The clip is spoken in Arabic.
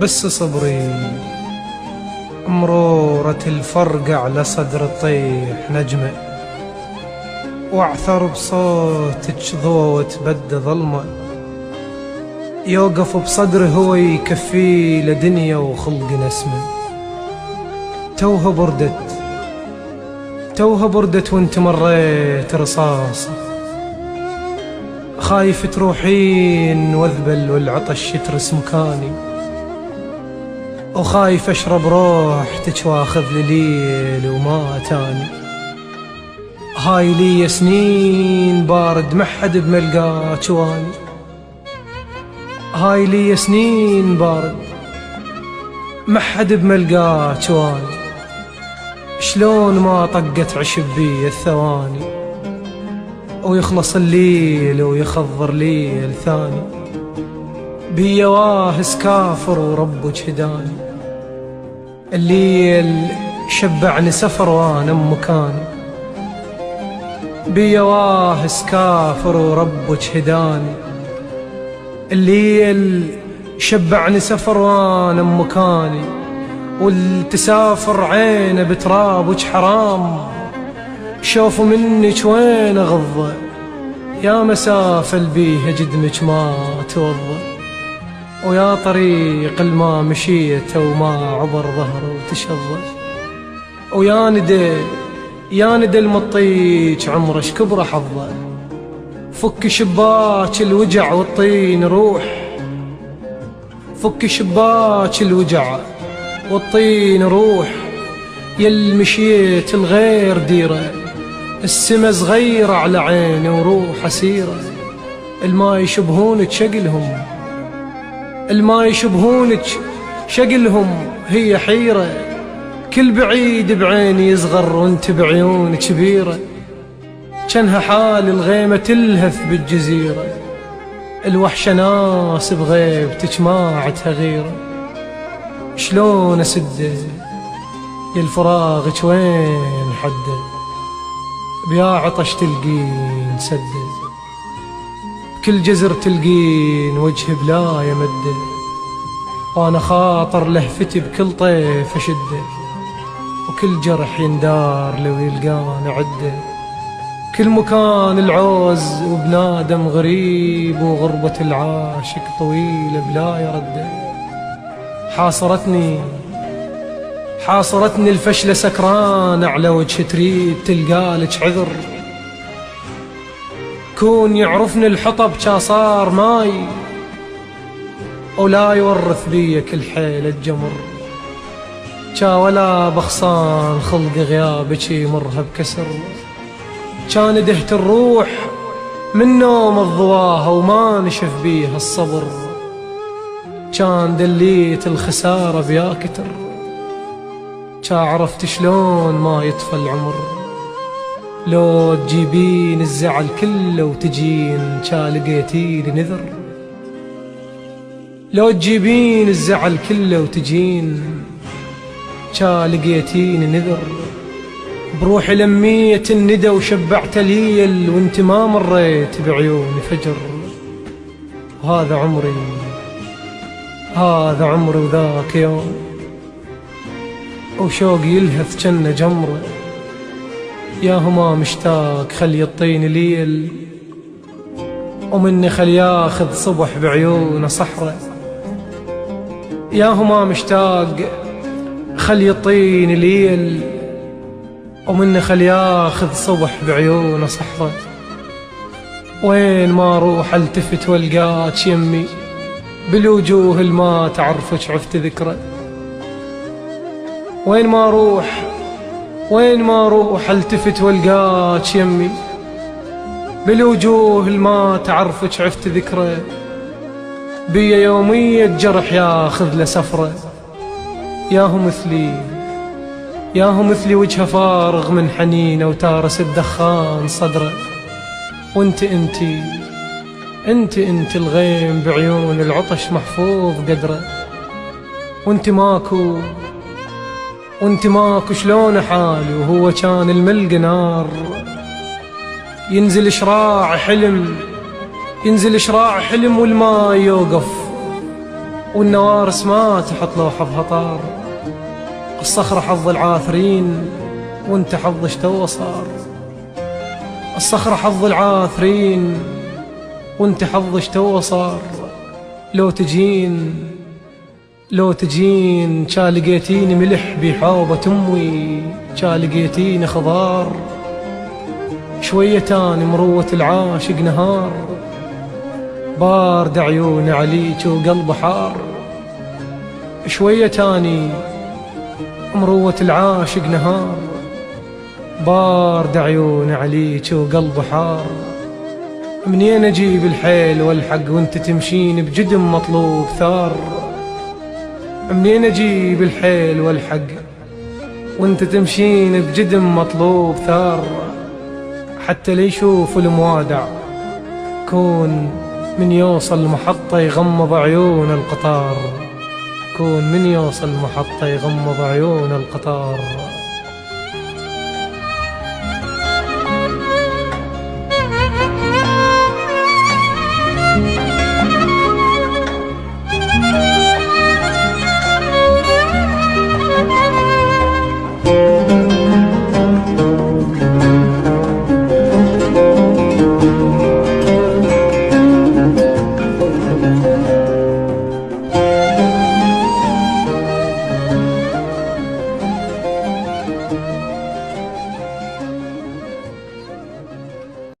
بس صبري مرورة الفرقة على صدر تطيح نجمة، واعثر بصوتك ضوء وتبدى ظلمة، يوقف بصدره هو يكفي لدنيا وخلق نسمة. توها بردت وانت مريت رصاصة، خايف تروحين واذبل والعطش يترس مكاني، وخايف اشرب روحتك واخذ ليل وما تاني. هاي لي سنين بارد محد بملقى جواني، هاي لي سنين بارد محد بملقى جواني. شلون ما طقت عشب بي الثواني، ويخلص الليل ويخضر ليل ثاني. بيا واهس كافر وربك هداني، الليل شبعني سفر وانا بمكاني. بيا واهس كافر وربك هداني، الليل شبعني سفر وانا بمكاني. والتسافر عينه بترابك حرام، شوفوا منك وين غضة، يا مسافة البيها جدمك ما توضى. ويا طريق الما مشيت وما عبر ظهره وتشظى. ويا ندى المطيج عمرش كبر حظه، فك شباك الوجع والطين روح، فك شباك الوجع والطين روح. يل مشيت الغير ديره، السما صغيرة على عيني وروح أسيرة. الما يشبهونك شقلهم، الما يشبهونك شقلهم هي حيرة. كل بعيد بعيني يصغر وانت بعيون كبيرة، جنها حال الغيمة تلهث بالجزيرة. الوحشة ناس بغيبتك ماعتها غيرة، شلون أسده يا الفراغك وين حده، بيا عطش تلقين سده، بكل جزر تلقين وجه بلا يمده. وانا خاطر لهفتي بكل طيف اشده، وكل جرح يندار لو يلقان عده. كل مكان العوز وبنادم غريب، وغربة العاشق طويلة بلا يرده. حاصرتني الفشلة سكران على وجه تريد تلقالك عذر. كون يعرفني الحطب جا صار ماي، ولا يورث بي كل حيل الجمر. جا ولا بخصان خلق غيابك يمرها بكسر. كان دهت الروح من نوم الضواها وما نشف بيها الصبر. كان دليت الخسارة بيا كتر، كا عرفت شلون ما يطفى العمر. لو تجيبين الزعل كله وتجين كا لقيتيني نذر. لو تجيبين الزعل كله وتجين كا لقيتيني نذر. بروحي لميت الندى وشبعت ليل، وانت ما مريت بعيوني فجر. وهذا عمري، هذا عمري وذاك يوم، وشوقي يلهث جنة جمرة. يا هما مشتاق خلي يطيني ليل، ومني خلي ياخذ صبح بعيونه صحرة. يا هما مشتاق خلي يطيني ليل، ومني خلي ياخذ صبح بعيونه صحرة. وين ما اروح التفت والقاك يمي، بالوجوه الما تعرفك عفت ذكرى. وين ما اروح التفت والقاك يمي، بالوجوه الما تعرفك عفت ذكرى. بيا يومية جرح ياخذ له سفرة. ياهو مثلي وجهه فارغ من حنينه وتارس الدخان صدره. انت الغيم بعيون العطش محفوظ قدره. وانت ماكو شلون حالي، وهو كان الملقى نار. ينزل شراع حلم والماء يوقف، والنوارس ما تحط لوحة بهطار. الصخرة حظ العاثرين وانت حظ تو صار. الصخرة حظ العاثرين وانت حظ تو صار. لو تجين كا لقيتيني ملح بحوبة أمي، كا لقيتيني خضار. شوية تاني مروة العاشق نهار، بارد عيون عليك وقلب حار. شوية تاني مروة العاشق نهار، بارد عيون عليك وقلب حار. منين اجيب الحيل والحق وانت تمشين بجدم مطلوب ثار؟ منين اجيب الحيل والحق وانت تمشين بجدم مطلوب ثار؟ حتى ليشوف الموادع كون من يوصل محطة يغمض عيون القطار. كون من يوصل محطة يغمض عيون القطار.